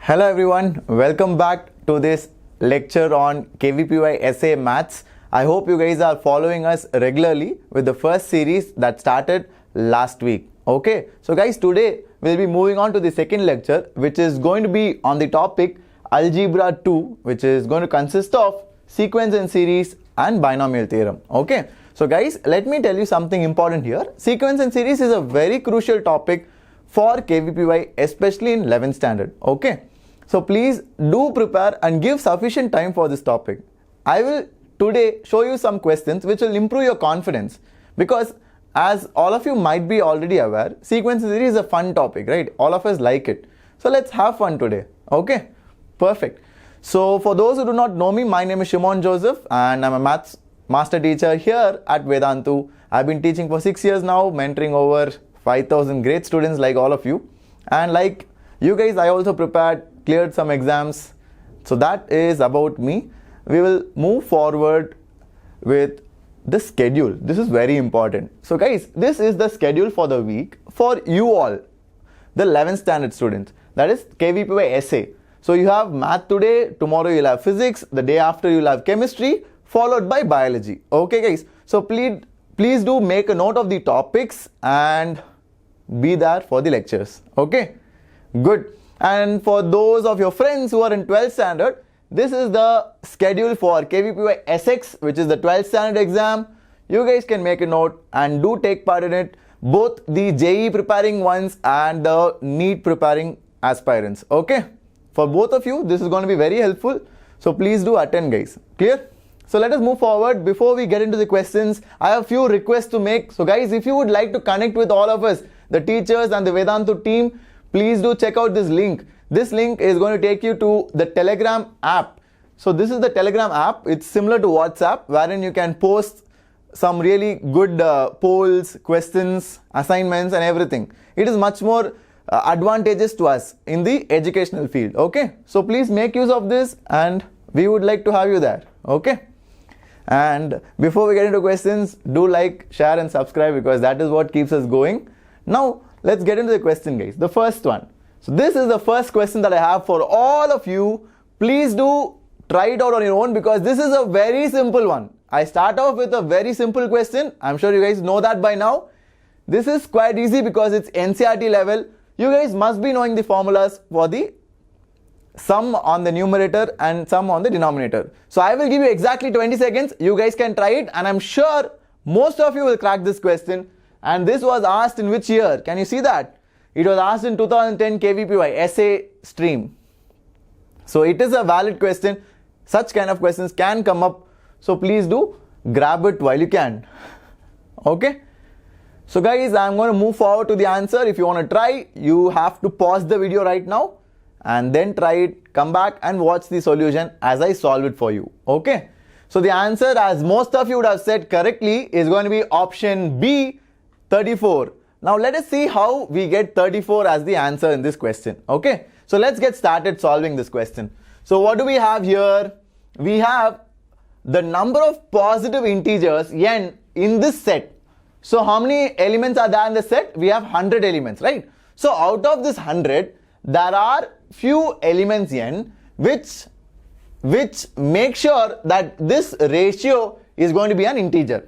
Hello everyone, welcome back to this lecture on KVPY SA Maths. I hope you guys are following us regularly with the first series that started last week. Okay, so guys, today we'll be moving on to the second lecture, which is going to be on the topic Algebra 2, which is going to consist of sequence and series and binomial theorem. Okay, so guys, let me tell you something important here. Sequence and series is a very crucial topic for KVPY, especially in 11th standard. Okay, so please do prepare and give sufficient time for this topic. I will today show you some questions which will improve your confidence, because as all of you might be already aware, sequence and series is a fun topic, right? All of us like it. So let's have fun today. Okay, perfect. So for those who do not know me, my name is Shimon Joseph and I'm a maths master teacher here at Vedantu. I've been teaching for 6 years now, mentoring over 5,000 great students like all of you. And like you guys, I also cleared some exams. So that is about me. We will move forward with the schedule. This is very important. So guys, this is the schedule for the week for you all, the 11th standard students. That is KVPY SA. So you have math today, tomorrow you'll have physics, the day after you'll have chemistry, followed by biology. Okay guys, so please do make a note of the topics and be there for the lectures. Okay, good. And for those of your friends who are in 12th standard, this is the schedule for KVPY SX, which is the 12th standard exam. You guys can make a note and do take part in it, both the JEE preparing ones and the NEET preparing aspirants. Okay, for both of you, this is going to be very helpful. So please do attend, guys. Clear? So let us move forward. Before we get into the questions, I have a few requests to make. So guys, if you would like to connect with all of us, the teachers and the Vedantu team, please do check out this link. This link is going to take you to the Telegram app. So this is the Telegram app. It's similar to WhatsApp, wherein you can post some really good polls, questions, assignments and everything. It is much more advantageous to us in the educational field. Okay, so please make use of this and we would like to have you there. Okay, and before we get into questions, do like, share and subscribe, because that is what keeps us going. Now let's get into the question, guys. The first one. So this is the first question that I have for all of you. Please do try it out on your own, because this is a very simple one. I start off with a very simple question. I'm sure you guys know that by now. This is quite easy because it's NCERT level. You guys must be knowing the formulas for the sum on the numerator and sum on the denominator. So I will give you exactly 20 seconds. You guys can try it, and I'm sure most of you will crack this question. And this was asked in which year? Can you see that? It was asked in 2010 KVPY SA stream. So it is a valid question. Such kind of questions can come up. So please do grab it while you can. Okay. So guys, I'm going to move forward to the answer. If you want to try, you have to pause the video right now and then try it. Come back and watch the solution as I solve it for you. Okay. So the answer, as most of you would have said correctly, is going to be option B, 34. Now let us see how we get 34 as the answer in this question. Okay, so let's get started solving this question. So what do we have here? We have the number of positive integers n in this set. So how many elements are there in the set? We have 100 elements, right? So out of this 100, there are few elements n which make sure that this ratio is going to be an integer.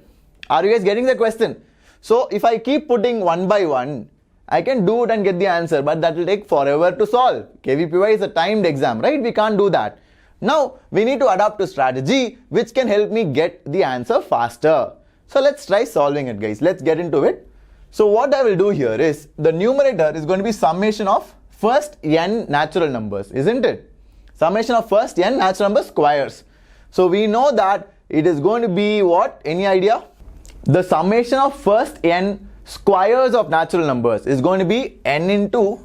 Are you guys getting the question? So if I keep putting one by one, I can do it and get the answer, but that will take forever to solve. KVPY is a timed exam, right? We can't do that. Now we need to adopt a strategy which can help me get the answer faster. So let's try solving it, guys. Let's get into it. So what I will do here is, the numerator is going to be summation of first n natural numbers, isn't it? Summation of first n natural numbers squares. So we know that it is going to be what? Any idea? The summation of first n squares of natural numbers is going to be n into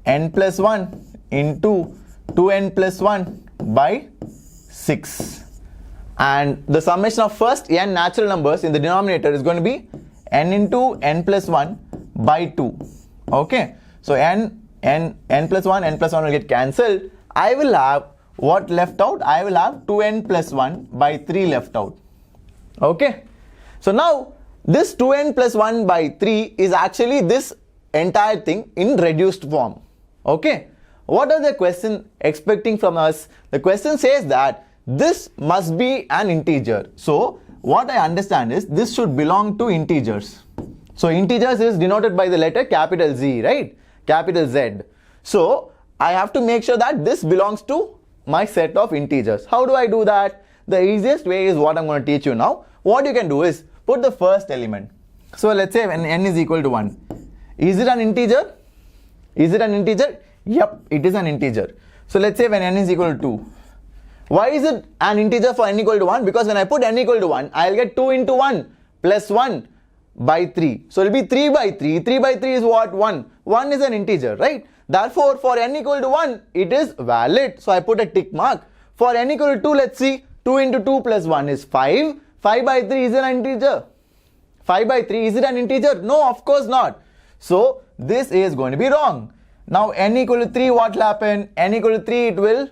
n plus 1 into 2n plus 1 by 6. And the summation of first n natural numbers in the denominator is going to be n into n plus 1 by 2. Okay, so n plus 1 will get cancelled. I will have what left out? I will have 2n plus 1 by 3 left out. Okay. So now this 2n plus 1 by 3 is actually this entire thing in reduced form. Okay. what are the question expecting from us? The question says that this must be an integer. So what I understand is this should belong to integers. So integers is denoted by the letter capital Z, right? Capital Z. So I have to make sure that this belongs to my set of integers. How do I do that? The easiest way is what I'm going to teach you now. What you can do is put the first element. So let's say when n is equal to 1. Is it an integer? Is it an integer? Yep, it is an integer. So let's say when n is equal to 2. Why is it an integer for n equal to 1? Because when I put n equal to 1, I'll get 2 into 1 plus 1 by 3. So it will be 3 by 3. 3 by 3 is what? 1. 1 is an integer, right? Therefore, for n equal to 1, it is valid. So I put a tick mark. For n equal to 2, let's see. 2 into 2 plus 1 is 5. 5 by 3 is an integer. 5 by 3, is it an integer? No, of course not. So this is going to be wrong. Now n equal to 3, what will happen? N equal to 3, it will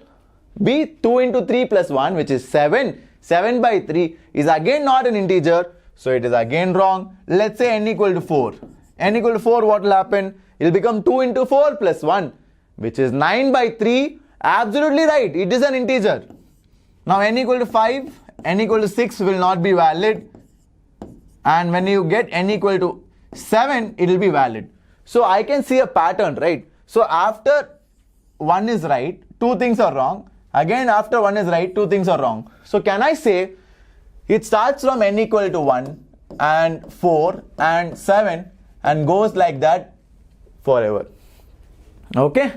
be 2 into 3 plus 1, which is 7. 7 by 3 is again not an integer. So it is again wrong. Let's say n equal to 4. N equal to 4, what will happen? It will become 2 into 4 plus 1, which is 9 by 3. Absolutely right. It is an integer. Now n equal to 5, n equal to 6 will not be valid. And when you get n equal to 7, it will be valid. So I can see a pattern, right? So after 1 is right, 2 things are wrong. Again, after 1 is right, 2 things are wrong. So can I say it starts from n equal to 1 and 4 and 7 and goes like that forever? Okay?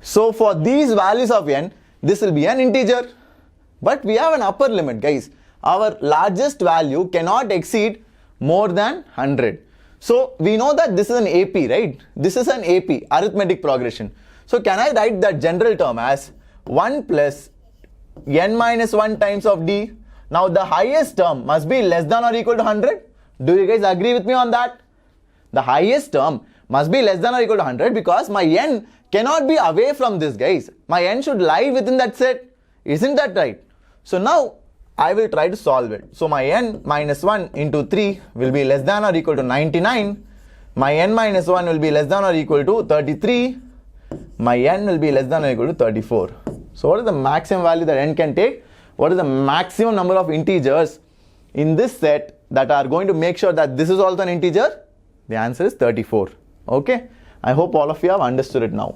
So for these values of n, this will be an integer. But we have an upper limit, guys. Our largest value cannot exceed more than 100. So we know that this is an AP, right? This is an AP, arithmetic progression. So can I write that general term as 1 plus n minus 1 times of d? Now the highest term must be less than or equal to 100. Do you guys agree with me on that? The highest term must be less than or equal to 100 because my n cannot be away from this, guys. My n should lie within that set. Isn't that right? So now I will try to solve it. So my n minus 1 into 3 will be less than or equal to 99. My n minus 1 will be less than or equal to 33. My n will be less than or equal to 34. So what is the maximum value that n can take? What is the maximum number of integers in this set that are going to make sure that this is also an integer? The answer is 34. Okay? I hope all of you have understood it now.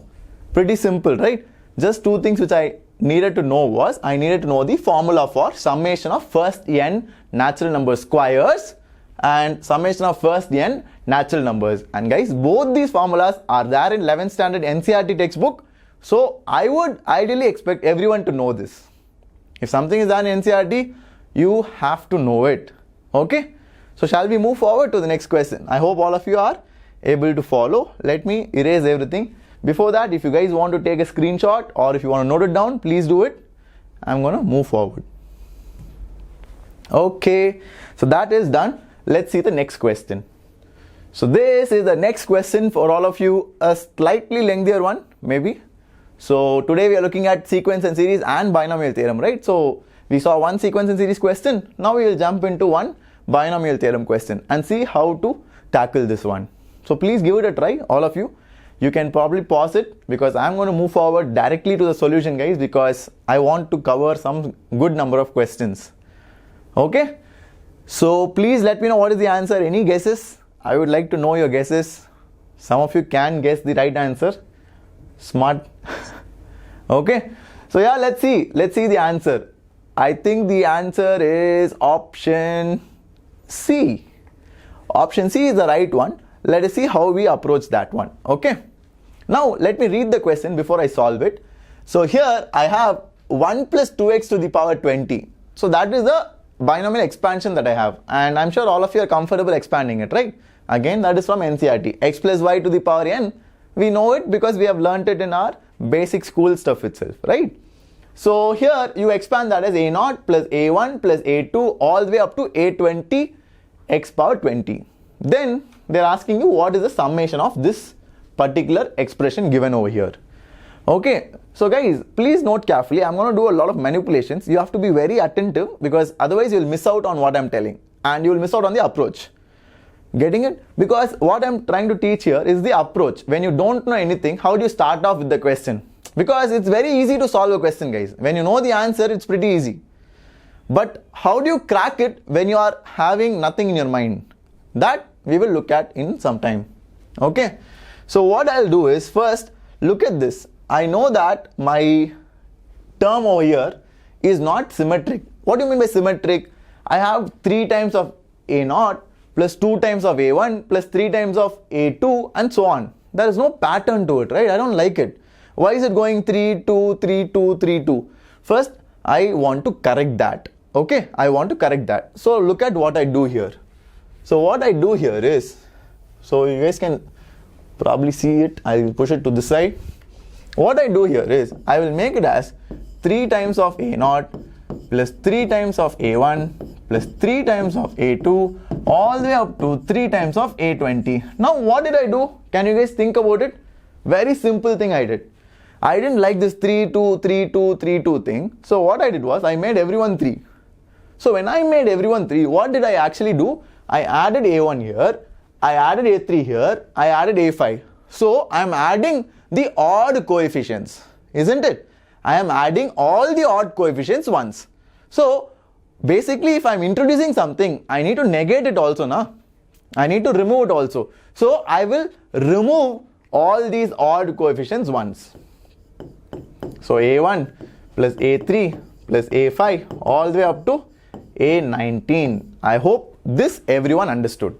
Pretty simple, right? Just 2 things which I needed to know was, I needed to know the formula for summation of first n natural number squares and summation of first n natural numbers. And guys, both these formulas are there in 11th standard NCERT textbook. So I would ideally expect everyone to know this. If something is done in NCERT, you have to know it. Okay? So shall we move forward to the next question? I hope all of you are able to follow. Let me erase everything. Before that, if you guys want to take a screenshot or if you want to note it down, please do it. I'm going to move forward. Okay, so that is done. Let's see the next question. So this is the next question for all of you, a slightly lengthier one, maybe. So today we are looking at sequence and series and binomial theorem, right? So we saw one sequence and series question. Now we will jump into one binomial theorem question and see how to tackle this one. So please give it a try, all of you. You can probably pause it because I'm going to move forward directly to the solution, guys, because I want to cover some good number of questions. Okay? So please let me know what is the answer. Any guesses? I would like to know your guesses. Some of you can guess the right answer. Smart. Okay? So yeah, let's see. Let's see the answer. I think the answer is option C. Option C is the right one. Let us see how we approach that one. Okay? Now let me read the question before I solve it. So here I have 1 plus 2x to the power 20. So that is the binomial expansion that I have, and I'm sure all of you are comfortable expanding it, right? Again, that is from NCERT. X plus y to the power n. We know it because we have learnt it in our basic school stuff itself, right? So here you expand that as a0 plus a1 plus a2 all the way up to a20 x power 20. Then they're asking you what is the summation of this particular expression given over here. Okay, so guys, please note carefully. I'm going to do a lot of manipulations. You have to be very attentive because otherwise you'll miss out on what I'm telling and you'll miss out on the approach. Getting it? Because what I'm trying to teach here is the approach. When you don't know anything, how do you start off with the question? Because it's very easy to solve a question, guys. When you know the answer, it's pretty easy. But how do you crack it when you are having nothing in your mind? That we will look at in some time. Okay. So what I'll do is, first look at this. I know that my term over here is not symmetric. What do you mean by symmetric? I have 3 times of A0 plus 2 times of A1 plus 3 times of A2 and so on. There is no pattern to it, right? I don't like it. Why is it going 3, 2, 3, 2, 3, 2? First, I want to correct that. Okay, I want to correct that. So look at what I do here. So what I do here is, so you guys can probably see it. I will push it to this side. What I do here is, I will make it as 3 times of A0 plus 3 times of A1 plus 3 times of A2 all the way up to 3 times of A20. Now what did I do? Can you guys think about it? Very simple thing I did. I didn't like this 3, 2, 3, 2, 3, 2 thing. So what I did was, I made everyone 3. So when I made everyone 3, what did I actually do? I added A1 here, I added A3 here, I added A5. So I am adding the odd coefficients, isn't it? I am adding all the odd coefficients once. So basically, if I am introducing something, I need to negate it also, na? I need to remove it also. So I will remove all these odd coefficients once. So A1 plus A3 plus A5 all the way up to A19. I hope this everyone understood.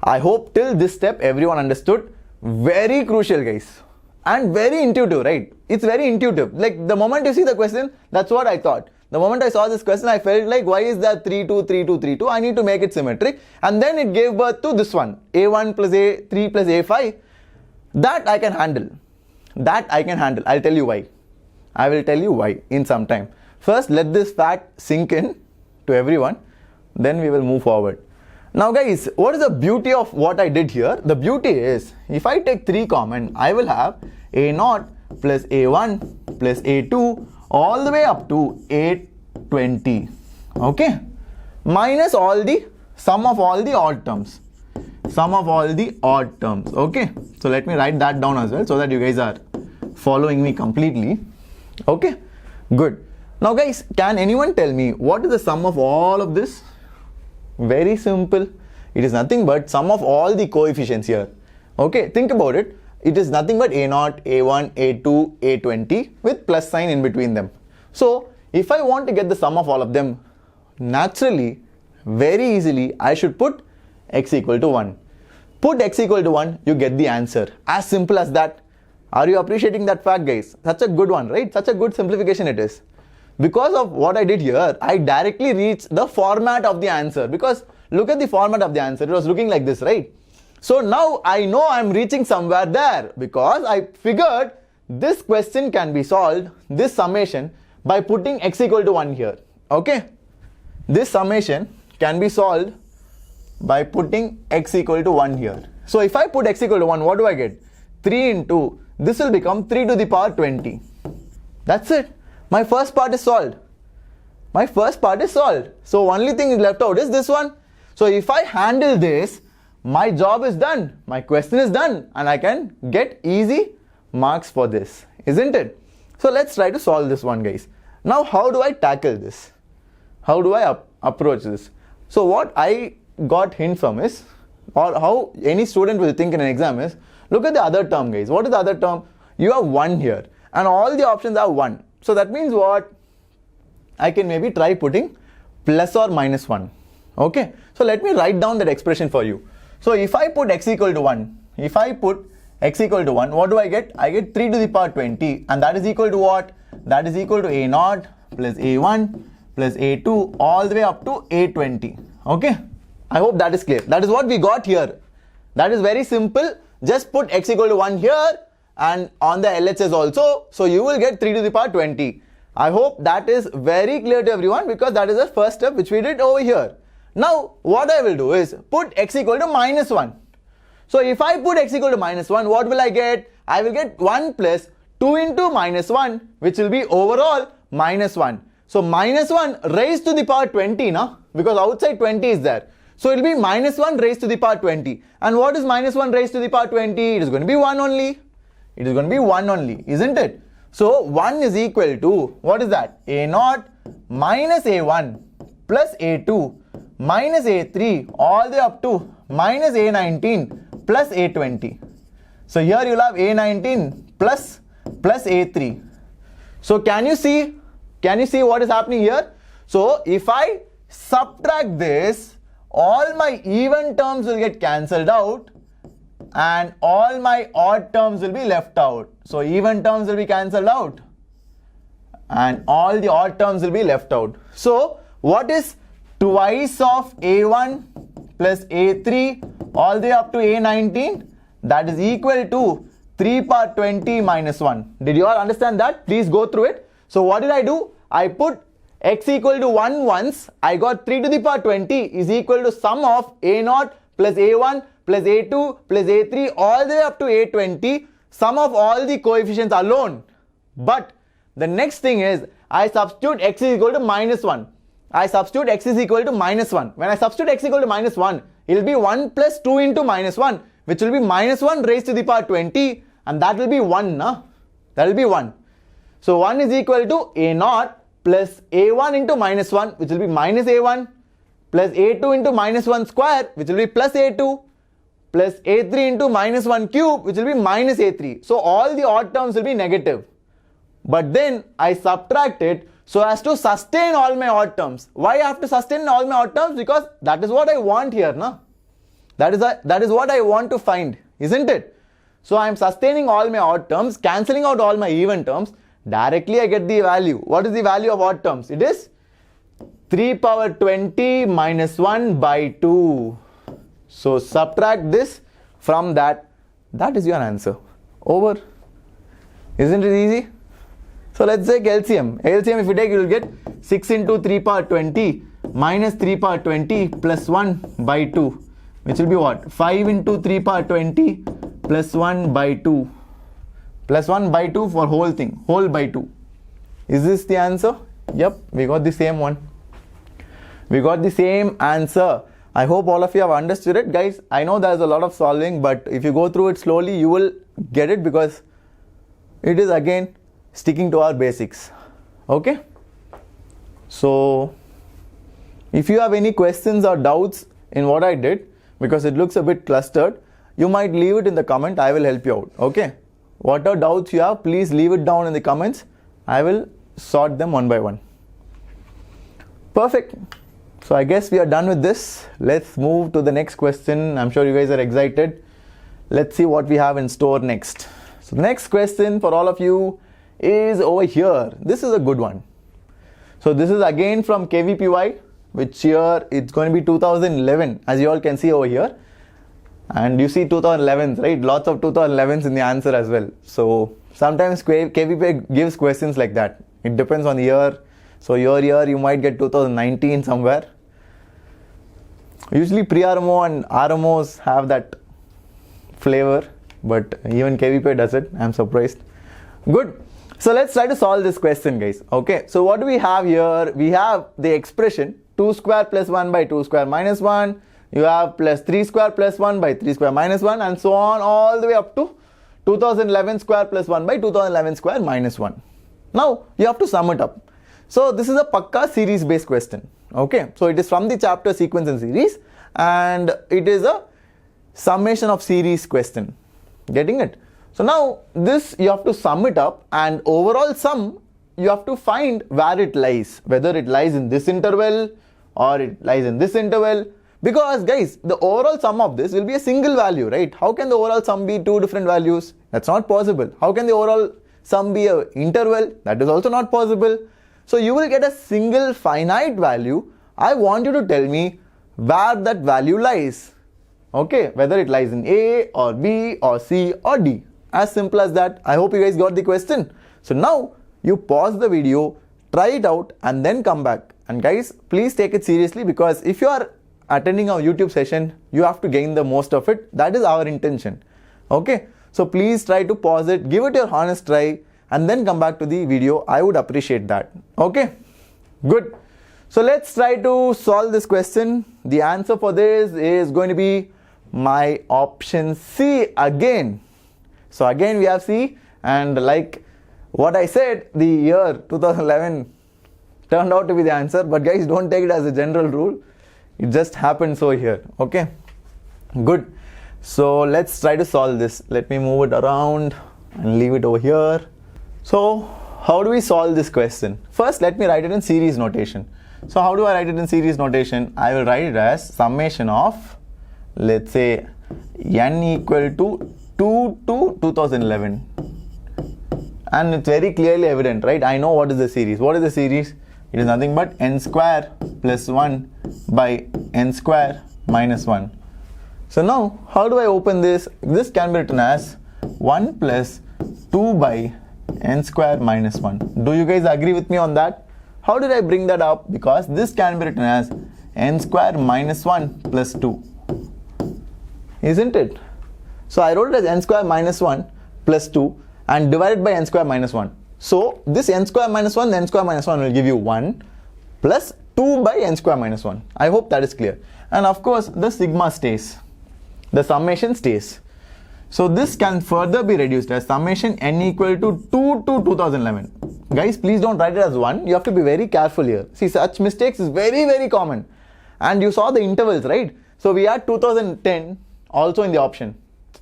I hope till this step everyone understood. Very crucial, guys. And very intuitive, right? It's very intuitive. Like the moment you see the question, that's what I thought. The moment I saw this question, I felt like, why is that 3, 2, 3, 2, 3, 2? I need to make it symmetric. And then it gave birth to this one, A1 plus A3 plus A5. That I can handle. That I can handle. I'll tell you why. I will tell you why in some time. First, let this fact sink in to everyone. Then we will move forward. Now guys, what is the beauty of what I did here? The beauty is, if I take 3 common, I will have A0 plus A1 plus A2 all the way up to A20. Okay? Minus all the sum of all the odd terms. Sum of all the odd terms. Okay? So let me write that down as well so that you guys are following me completely. Okay? Good. Now guys, can anyone tell me what is the sum of all of this? Very simple. It is nothing but sum of all the coefficients here. Okay, think about it. It is nothing but A0, A1, A2, A20 with plus sign in between them. So, if I want to get the sum of all of them, naturally, very easily, I should put x equal to 1. Put x equal to 1, you get the answer. As simple as that. Are you appreciating that fact, guys? Such a good one, right? Such a good simplification it is. Because of what I did here, I directly reached the format of the answer. Because look at the format of the answer. It was looking like this, right? So now I know I'm reaching somewhere there because I figured this question can be solved, this summation, by putting x equal to 1 here. Okay? This summation can be solved by putting x equal to 1 here. So if I put x equal to 1, what do I get? 3 into, this will become 3 to the power 20. That's it. My first part is solved. My first part is solved. So only thing left out is this one. So if I handle this, my job is done. My question is done. And I can get easy marks for this. Isn't it? So let's try to solve this one, guys. Now how do I tackle this? How do I approach this? So what I got hint from is, or how any student will think in an exam is, look at the other term, guys. What is the other term? You have 1 here. And all the options are 1. So that means what? I can maybe try putting plus or minus 1. Okay. So let me write down that expression for you. So if I put x equal to 1, if I put x equal to 1, what do I get? I get 3 to the power 20. And that is equal to what? That is equal to A0 plus A1 plus A2 all the way up to A20. Okay. I hope that is clear. That is what we got here. That is very simple. Just put x equal to 1 here. And on the LHS also, so you will get 3 to the power 20. I hope that is very clear to everyone because that is the first step which we did over here. Now, what I will do is put x equal to minus 1. So if I put x equal to minus 1, what will I get? I will get 1 plus 2 into minus 1, which will be overall minus 1. So minus 1 raised to the power 20, na? Because outside 20 is there. So it will be minus 1 raised to the power 20. And what is minus 1 raised to the power 20? It is going to be 1 only. It is going to be 1 only, isn't it? So 1 is equal to, what is that? A0 minus A1 plus A2 minus A3 all the way up to minus A19 plus A20. So here you'll have A19 plus A3. So can you see what is happening here? So if I subtract this, all my even terms will get cancelled out and all my odd terms will be left out. So even terms will be cancelled out and all the odd terms will be left out. So what is twice of A1 plus A3 all the way up to A19? That is equal to 3 power 20 minus 1. Did you all understand that? Please go through it. So what did I do? I put x equal to 1 once. I got 3 to the power 20 is equal to sum of A0 plus A1 plus A2 plus A3 all the way up to A20, sum of all the coefficients alone. But the next thing is I substitute x is equal to minus 1. I substitute x is equal to minus 1. When I substitute x equal to minus 1, it will be 1 plus 2 into minus 1, which will be minus 1 raised to the power 20, and that will be 1. That will be 1. So 1 is equal to A0 plus A1 into minus 1, which will be minus A1, plus A2 into minus 1 square, which will be plus A2, plus A3 into minus 1 cube, which will be minus A3. So all the odd terms will be negative. But then I subtract it so as to sustain all my odd terms. Why I have to sustain all my odd terms? Because that is what I want here. That is what I want to find, isn't it? So I am sustaining all my odd terms, cancelling out all my even terms. Directly I get the value. What is the value of odd terms? It is 3 power 20 minus 1 by 2. So subtract this from that. That is your answer. Over. Isn't it easy? So let's take LCM. LCM if you take, you will get 6 into 3 power 20 minus 3 power 20 plus 1 by 2. Which will be what? 5 into 3 power 20 plus 1 by 2. Plus 1 by 2 for whole thing. Whole by 2. Is this the answer? Yep, we got the same one. We got the same answer. I hope all of you have understood it, guys. I know there's a lot of solving, but if you go through it slowly, you will get it because it is again sticking to our basics. Okay? So, if you have any questions or doubts in what I did, because it looks a bit clustered, you might leave it in the comment. I will help you out. Okay? Whatever doubts you have, please leave it down in the comments. I will sort them one by one. Perfect. So I guess we are done with this. Let's move to the next question. I'm sure you guys are excited. Let's see what we have in store next. So the next question for all of you is over here. This is a good one. So this is again from KVPY, which here it's going to be 2011, as you all can see over here. And you see 2011s, right? Lots of 2011s in the answer as well. So sometimes KVPY gives questions like that. It depends on the year. So your year you might get 2019 somewhere. Usually pre-RMO and RMOs have that flavor, but even KVPY does it. I'm surprised. Good. So let's try to solve this question, guys. Okay. So what do we have here? We have the expression 2 square plus 1 by 2 square minus 1. You have plus 3 square plus 1 by 3 square minus 1 and so on all the way up to 2011 square plus 1 by 2011 square minus 1. Now you have to sum it up. So this is a pakka series based question. Okay. So it is from the chapter sequence and series and it is a summation of series question. Getting it? So now this you have to sum it up and overall sum you have to find where it lies. Whether it lies in this interval or it lies in this interval. Because guys, the overall sum of this will be a single value, right? How can the overall sum be two different values? That's not possible. How can the overall sum be an interval? That is also not possible. So you will get a single finite value. I want you to tell me where that value lies. Okay, whether it lies in A or B or C or D. As simple as that. I hope you guys got the question. So now you pause the video, try it out and then come back. And guys, please take it seriously because if you are attending our YouTube session, you have to gain the most of it. That is our intention. Okay, so please try to pause it, give it your honest try and then come back to the video. I would appreciate that. Okay, good. So let's try to solve this question. The answer for this is going to be my option C again. So again we have C and like What I said, the year 2011 turned out to be the answer, but guys, don't take it as a general rule. It just happened so here. Okay, good. So let's try to solve this. Let me move it around and leave it over here. So how do we solve this question? First, let me write it in series notation. So how do I write it in series notation? I will write it as summation of, let's say, n equal to 2 to 2011. And it's very clearly evident, right? I know what is the series. What is the series? It is nothing but n square plus 1 by n square minus 1. So now, how do I open this? This can be written as 1 plus 2 by n square minus 1. Do you guys agree with me on that? How did I bring that up? Because this can be written as n square minus 1 plus 2. Isn't it? So I wrote it as n square minus 1 plus 2 and divided by n square minus 1. So this n square minus 1, the n square minus 1 will give you 1 plus 2 by n square minus 1. I hope that is clear. And of course, the sigma stays. The summation stays. So this can further be reduced as summation n equal to 2 to 2011. Guys, please don't write it as 1. You have to be very careful here. See, such mistakes is very, very common. And you saw the intervals, right? So we had 2010 also in the option.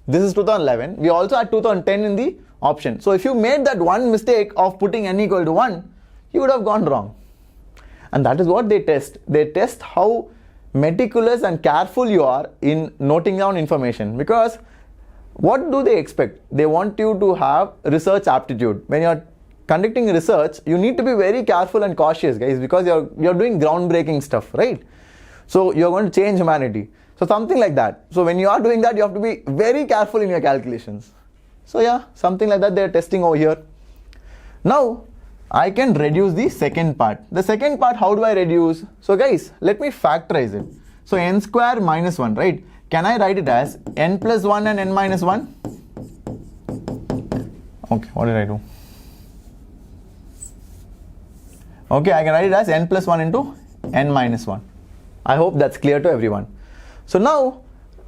This is 2011. We also had 2010 in the option. So if you made that one mistake of putting n equal to 1, you would have gone wrong. And that is what they test. They test how meticulous and careful you are in noting down information. Because what do they expect? They want you to have research aptitude. When you are conducting research, you need to be very careful and cautious, guys, because you're doing groundbreaking stuff, right? So you're going to change humanity. So something like that. So when you are doing that, you have to be very careful in your calculations. So yeah, something like that they're testing over here. Now, I can reduce the second part. The second part, how do I reduce? So guys, let me factorize it. So n square minus 1, right? Can I write it as n plus 1 and n minus 1? Okay, what did I do? Okay, I can write it as n plus 1 into n minus 1. I hope that's clear to everyone. So now,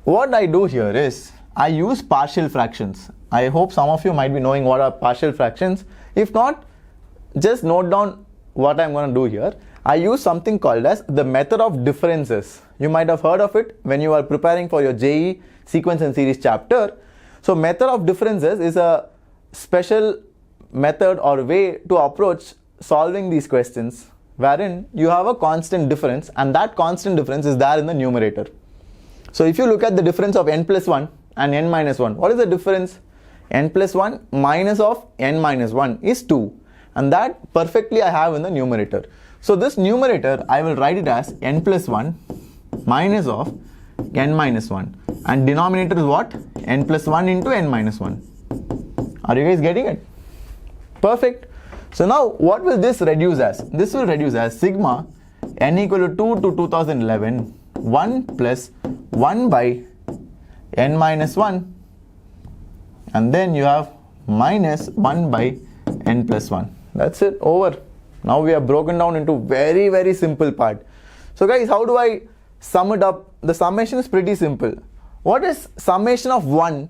what I do here is, I use partial fractions. I hope some of you might be knowing what are partial fractions. If not, just note down what I'm going to do here. I use something called as the method of differences. You might have heard of it when you are preparing for your JEE sequence and series chapter. So method of differences is a special method or way to approach solving these questions, wherein you have a constant difference, and that constant difference is there in the numerator. So if you look at the difference of n plus 1 and n minus 1, what is the difference? N plus 1 minus of n minus 1 is 2, and that perfectly I have in the numerator. So this numerator, I will write it as n plus 1 minus of n minus 1, and denominator is what? N plus 1 into n minus 1. Are you guys getting it? Perfect. So now what will this reduce as? This will reduce as sigma n equal to 2 to 2011 1 plus 1 by n minus 1, and then you have minus 1 by n plus 1. That's it, over. Now we have broken down into very, very simple part. So guys, how do I sum it up? The summation is pretty simple. What is summation of 1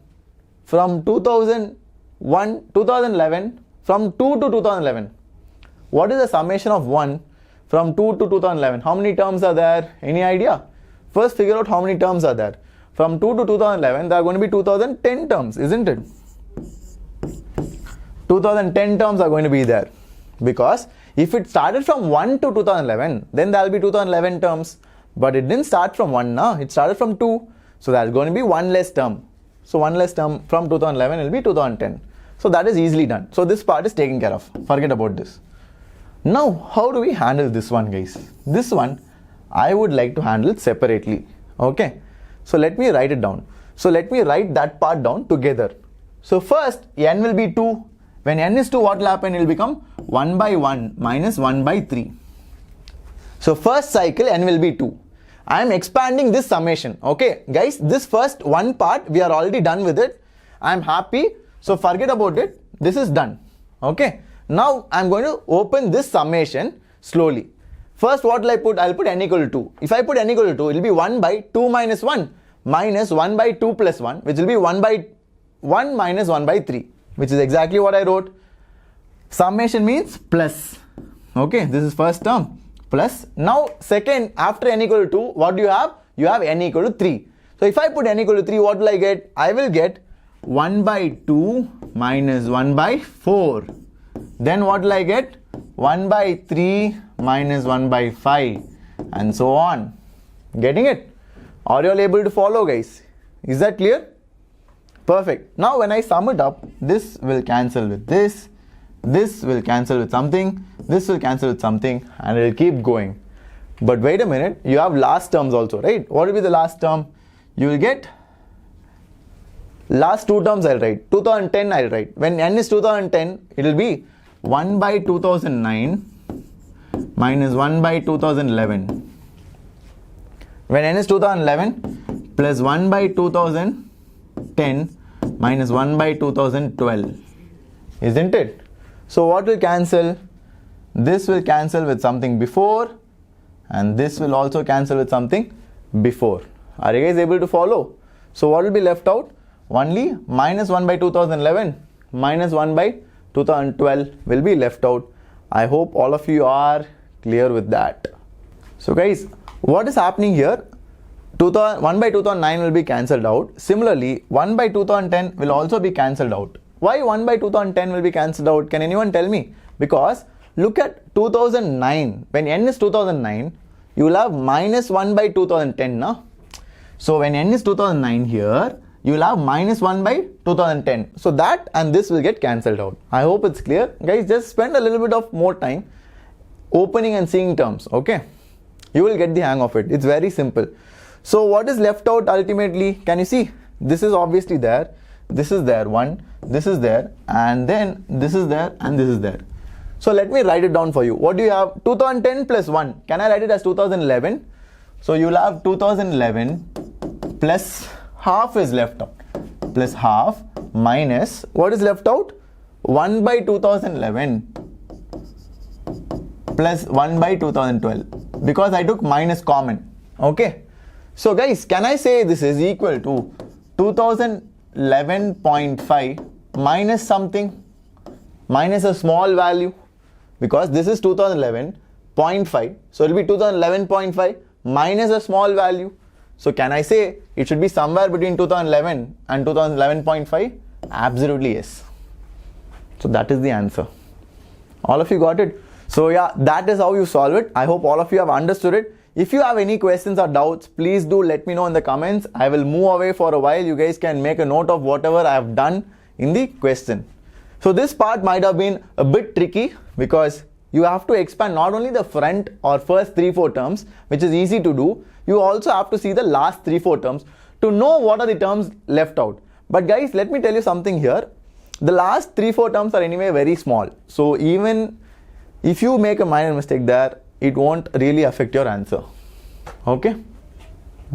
from 2011 from 2 to 2011? What is the summation of 1 from 2 to 2011? How many terms are there? Any idea? First figure out how many terms are there. From 2 to 2011, there are going to be 2010 terms, isn't it? 2010 terms are going to be there. Because if it started from 1 to 2011, then there will be 2011 terms. But it didn't start from 1 now, it started from 2. So there is going to be one less term. So one less term from 2011 will be 2010. So that is easily done. So this part is taken care of. Forget about this. Now, how do we handle this one, guys? This one, I would like to handle it separately. Okay. So let me write it down. So let me write that part down together. So first, n will be 2. When n is 2, what will happen? It will become 1 by 1 minus 1 by 3. So first cycle, n will be 2. I am expanding this summation. Okay, guys, this first one part, we are already done with it. I am happy. So forget about it. This is done. Okay. Now I am going to open this summation slowly. First, what will I put? I will put n equal to 2. If I put n equal to 2, it will be 1 by 2 minus 1 minus 1 by 2 plus 1, which will be 1 by 1 minus 1 by 3, which is exactly what I wrote. Summation means plus. Okay, this is first term plus. Now second, after n equal to 2, what do you have? You have n equal to 3. So if I put n equal to 3, what will I get? I will get 1 by 2 minus 1 by 4. Then what will I get? 1 by 3 minus 1 by 5 and so on. Getting it? Are you all able to follow, guys? Is that clear? Perfect. Now when I sum it up, this will cancel with this will cancel with something, this will cancel with something, and it will keep going. But wait a minute, you have last terms also, right? What will be the last term? You will get last two terms. I'll write 2010. I'll write when n is 2010, it will be 1 by 2009 minus 1 by 2011. When n is 2011 plus 1 by 2010 minus 1 by 2012, isn't it? So what will cancel? This will cancel with something before, and this will also cancel with something before. Are you guys able to follow? So what will be left out? Only minus 1 by 2011 minus 1 by 2012 will be left out. I hope all of you are clear with that. So guys, what is happening here? 1 by 2009 will be cancelled out. Similarly, 1 by 2010 will also be cancelled out. Why 1 by 2010 will be cancelled out? Can anyone tell me? Because look at 2009. When n is 2009, you will have minus 1 by 2010. No? So when n is 2009 here, you will have minus 1 by 2010. So that and this will get cancelled out. I hope it's clear. Guys, just spend a little bit of more time opening and seeing terms. Okay? You will get the hang of it. It's very simple. So what is left out ultimately? Can you see? This is obviously there. This is there. One. This is there. And then this is there. And this is there. So let me write it down for you. What do you have? 2010 plus 1. Can I write it as 2011? So you will have 2011 plus half is left out. Plus half minus what is left out? 1 by 2011 plus 1 by 2012. Because I took minus common. Okay. So guys, can I say this is equal to 2011.5 minus something, minus a small value, because this is 2011.5, so it will be 2011.5 minus a small value. So can I say it should be somewhere between 2011 and 2011.5? Absolutely yes. So that is the answer. All of you got it? So yeah, that is how you solve it. I hope all of you have understood it. If you have any questions or doubts, please do let me know in the comments. I will move away for a while. You guys can make a note of whatever I have done in the question. So this part might have been a bit tricky because you have to expand not only the front or first 3-4 terms, which is easy to do, you also have to see the last 3-4 terms to know what are the terms left out. But guys, let me tell you something here. The last 3-4 terms are anyway very small. So even if you make a minor mistake there, it won't really affect your answer. Okay?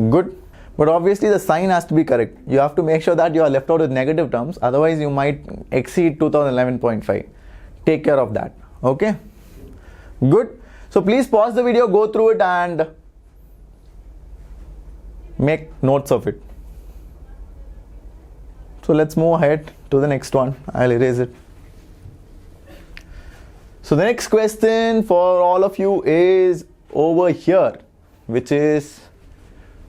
Good. But obviously the sign has to be correct. You have to make sure that you are left out with negative terms. Otherwise you might exceed 2011.5. Take care of that. Okay? Good. So please pause the video, go through it and make notes of it. So let's move ahead to the next one. I'll erase it. So the next question for all of you is over here, which is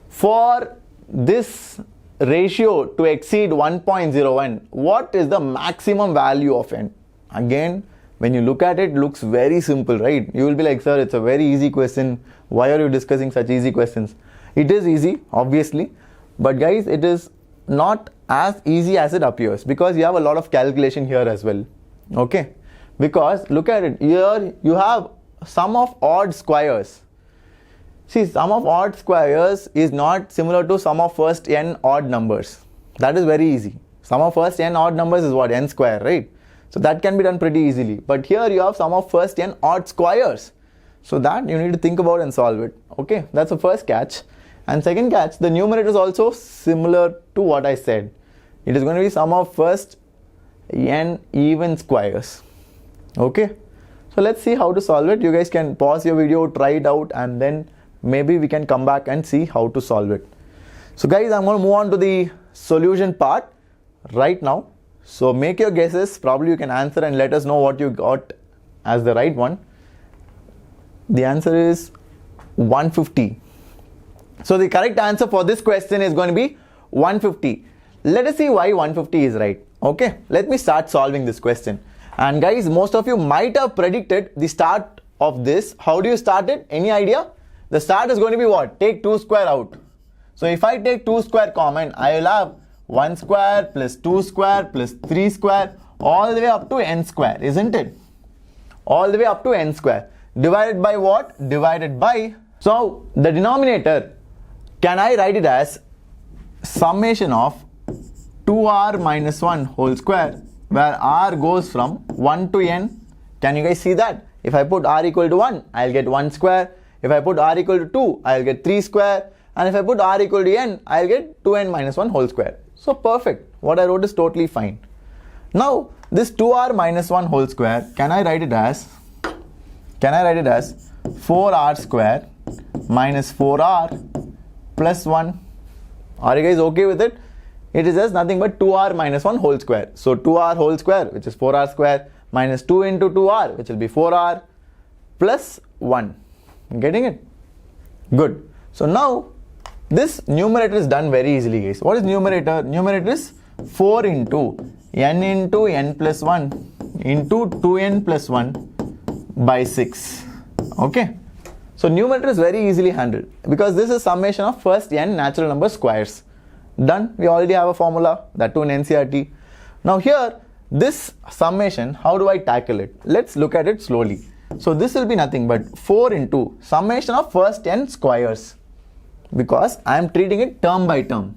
for this ratio to exceed 1.01, what is the maximum value of n? Again, when you look at it, it looks very simple, right? You will be like, sir, it's a very easy question. Why are you discussing such easy questions? It is easy, obviously, but guys, it is not as easy as it appears because you have a lot of calculation here as well. Okay? Because look at it, here you have sum of odd squares. See, sum of odd squares is not similar to sum of first n odd numbers. That is very easy. Sum of first n odd numbers is what? N square, right? So that can be done pretty easily. But here you have sum of first n odd squares. So that you need to think about and solve it. Okay, that's the first catch. And second catch, the numerator is also similar to what I said. It is going to be sum of first n even squares. Okay, so let's see how to solve it. You guys can pause your video, try it out, and then maybe we can come back and see how to solve it. So guys, I'm going to move on to the solution part right now. So make your guesses. Probably you can answer and let us know what you got as the right one. The answer is 150. So the correct answer for this question is going to be 150. Let us see why 150 is right. Okay, let me start solving this question. And guys, most of you might have predicted the start of this. How do you start it? Any idea? The start is going to be what? Take 2 square out. So if I take 2 square common, I will have 1 square plus 2 square plus 3 square all the way up to n square, isn't it? All the way up to n square. Divided by what? Divided by. So the denominator, can I write it as summation of 2r minus 1 whole square, where r goes from 1 to n. Can you guys see that? If I put r equal to 1, I'll get 1 square. If I put r equal to 2, I'll get 3 square. And if I put r equal to n, I'll get 2n minus 1 whole square. So perfect. What I wrote is totally fine. Now this 2r minus 1 whole square, can I write it as 4r square minus 4r plus 1. Are you guys okay with it? It is just nothing but 2r minus 1 whole square. So 2r whole square, which is 4r square, minus 2 into 2r, which will be 4r, plus 1. Getting it? Good. So now this numerator is done very easily, guys. What is numerator? Numerator is 4 into n plus 1 into 2n plus 1 by 6. Okay. So numerator is very easily handled because this is summation of first n natural number squares. Done. We already have a formula, that too in NCERT. Now here, this summation, how do I tackle it? Let's look at it slowly. So this will be nothing but 4 into summation of first n squares, because I am treating it term by term.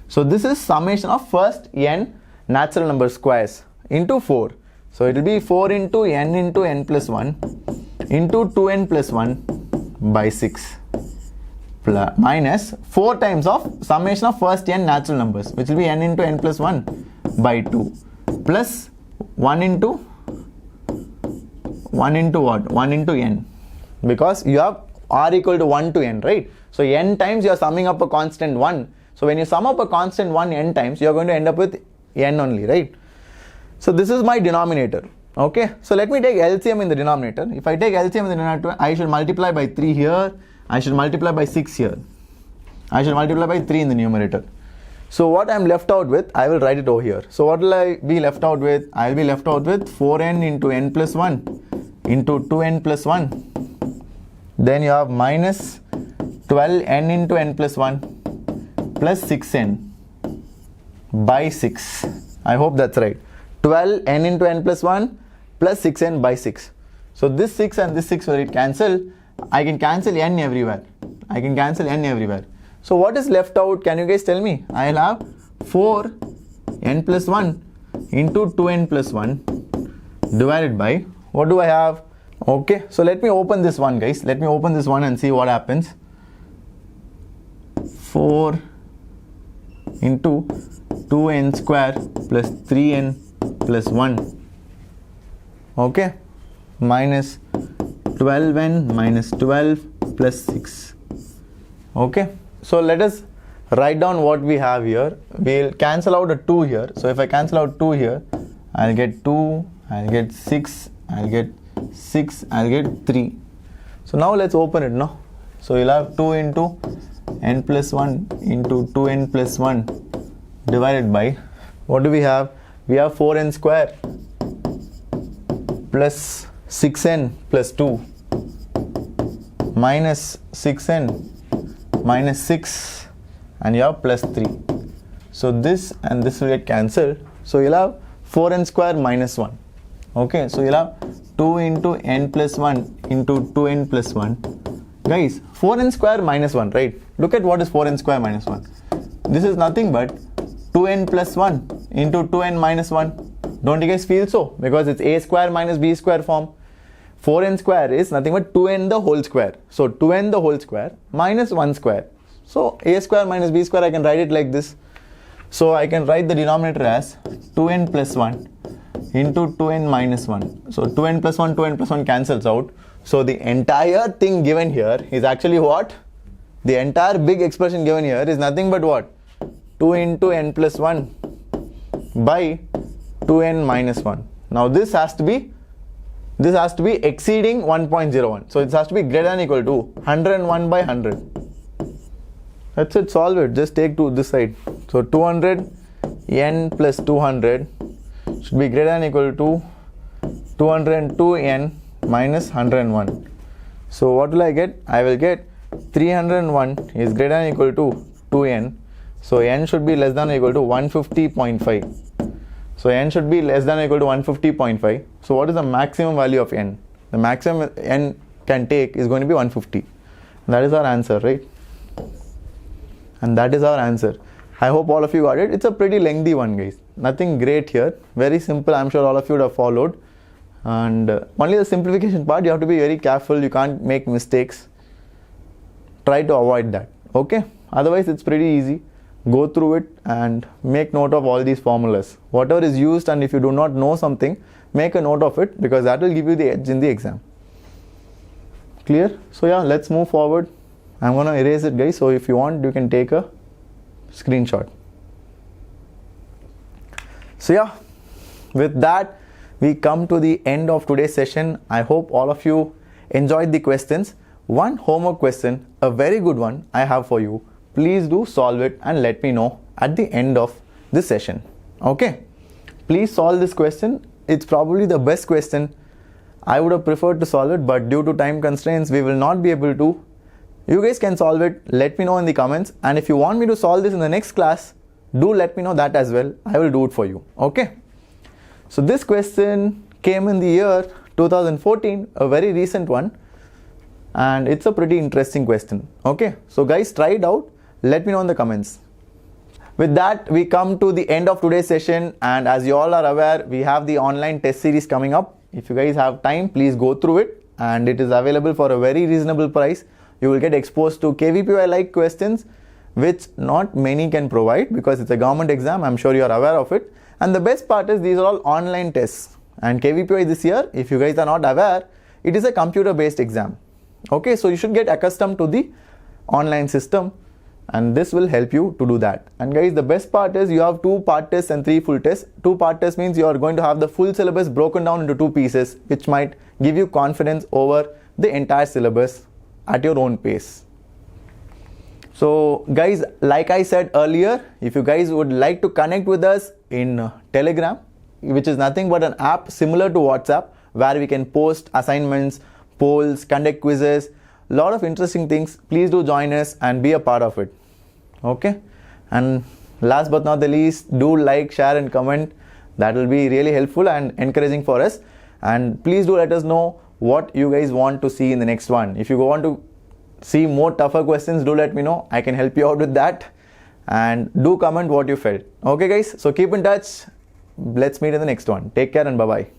So this is summation of first n natural number squares into 4. So it will be 4 into n plus 1 into 2n plus 1 by 6 minus 4 times of summation of first n natural numbers, which will be n into n plus 1 by 2 plus 1 into what? 1 into n, because you have r equal to 1 to n, right? So n times you are summing up a constant 1. So when you sum up a constant 1 n times, you are going to end up with n only, right? So this is my denominator. Okay, so let me take LCM in the denominator. If I take LCM in the denominator, I should multiply by 3 here. I should multiply by 6 here. I should multiply by 3 in the numerator. So what I am left out with, I will write it over here. So what will I be left out with? I will be left out with 4n into n plus 1 into 2n plus 1. Then you have minus 12n into n plus 1 plus 6n by 6. I hope that's right. 12n into n plus 1 plus 6n by 6. So this 6 and this 6 will cancel. I can cancel n everywhere. So what is left out? Can you guys tell me? I will have 4n plus 1 into 2n plus 1 divided by, what do I have? Okay, so let me open this one, guys. Let me open this one and see what happens. 4 into 2n square plus 3n plus 1. Okay, minus 12n minus 12 plus 6. Okay, so let us write down what we have here. We'll cancel out a 2 here. So if I cancel out 2 here, I'll get 2, I'll get 6, I'll get 6, I'll get 3. So now let's open it now. So you'll have 2 into n plus 1 into 2n plus 1 divided by, what do we have? We have 4n square plus 6n plus 2 minus 6n minus 6, and you have plus 3. So this and this will get cancelled. So you'll have 4n square minus 1. Okay, so you'll have 2 into n plus 1 into 2n plus 1. Guys, 4n square minus 1, right? Look at what is 4n square minus 1. This is nothing but 2n plus 1 into 2n minus 1. Don't you guys feel so? Because it's a square minus b square form. 4n square is nothing but 2n the whole square. So 2n the whole square minus 1 square. So a square minus b square, I can write it like this. So I can write the denominator as 2n plus 1 into 2n minus 1. So 2n plus 1 cancels out. So the entire thing given here is actually what? The entire big expression given here is nothing but what? 2 into n plus 1 by 2n minus 1. Now this has to be exceeding 1.01. So it has to be greater than or equal to 101 by 100. That's it, solve it. Just take to this side. So 200 n plus 200 should be greater than or equal to 202 n minus 101. So what will I get? I will get 301 is greater than or equal to 2n. So n should be less than or equal to 150.5. So n should be less than or equal to 150.5. So what is the maximum value of n? The maximum n can take is going to be 150. That is our answer, right? And that is our answer. I hope all of you got it. It's a pretty lengthy one, guys. Nothing great here. Very simple. I'm sure all of you would have followed. And only the simplification part, you have to be very careful. You can't make mistakes. Try to avoid that. Okay? Otherwise, it's pretty easy. Go through it and make note of all these formulas. Whatever is used, and if you do not know something, make a note of it, because that will give you the edge in the exam. Clear? So yeah, let's move forward. I'm going to erase it, guys. So if you want, you can take a screenshot. So yeah, with that, we come to the end of today's session. I hope all of you enjoyed the questions. One homework question, a very good one I have for you. Please do solve it and let me know at the end of this session. Okay? Please solve this question. It's probably the best question. I would have preferred to solve it, but due to time constraints, we will not be able to. You guys can solve it. Let me know in the comments. And if you want me to solve this in the next class, do let me know that as well. I will do it for you. Okay? So this question came in the year 2014, a very recent one. And it's a pretty interesting question. Okay? So guys, try it out. Let me know in the comments. With that, we come to the end of today's session, and as you all are aware, we have the online test series coming up. If you guys have time, please go through it, and it is available for a very reasonable price. You will get exposed to KVPY like questions, which not many can provide because it's a government exam. I'm sure you are aware of it. And the best part is these are all online tests. And KVPY this year, if you guys are not aware, it is a computer-based exam. Okay, so you should get accustomed to the online system. And this will help you to do that. And guys, the best part is you have 2 part tests and 3 full tests. 2 part tests means you are going to have the full syllabus broken down into 2 pieces, which might give you confidence over the entire syllabus at your own pace. So guys, like I said earlier, if you guys would like to connect with us in Telegram, which is nothing but an app similar to WhatsApp, where we can post assignments, polls, conduct quizzes, a lot of interesting things, please do join us and be a part of it. Okay? And last but not the least, do like, share and comment. That will be really helpful and encouraging for us. And please do let us know what you guys want to see in the next one. If you want to see more tougher questions, do let me know. I can help you out with that. And do comment what you felt. Okay guys, so keep in touch. Let's meet in the next one. Take care and bye-bye.